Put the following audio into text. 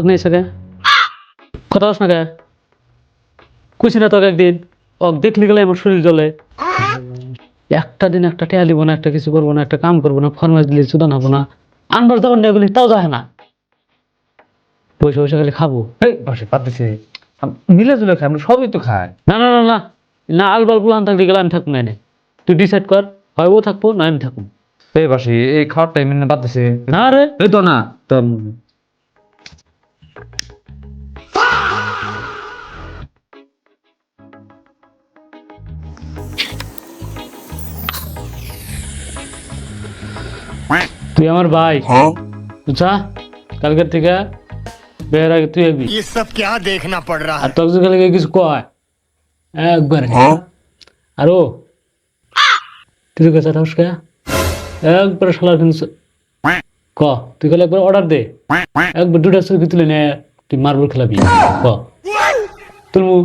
নেই সকে কথা বস না কে কুছি না তোকে একদিন দেখলি গেলে আমার শরীর জ্বলে একটা দিন একটা টেয়া দিব না একটা কিছু করবো না একটা কাম করবো না ফরমাইশ দিলে চুদান হবো না আনবার যখন নিয়ে গেলি তাও যায় না পয়সা পয়সা খালি খাবো এই বসে পাতেছে মিলে জুলে খাই আমরা সবই তো খাই। না না না না না আলবাল পুলান থাকলে গেলে আমি থাকবো না এনে তুই ডিসাইড কর হয় ও থাকবো না আমি থাকবো এই বসে এই খাওয়ার টাইম না পাতেছে না রে এই তো না তো তুই আমার ভাই বুঝা কালকের থেকে বের আগে তুই একবি ये सब क्या देखना पड़ रहा আর है। তোকে কালকে কিছু কয় একবার আর ও তুই কাছে থাকস কে একবার শালার কিন্তু ক তুই খালি একবার অর্ডার দে একবার দুটা ছবি তুলে নে তুই মার্বল খেলাবি ক তুলমু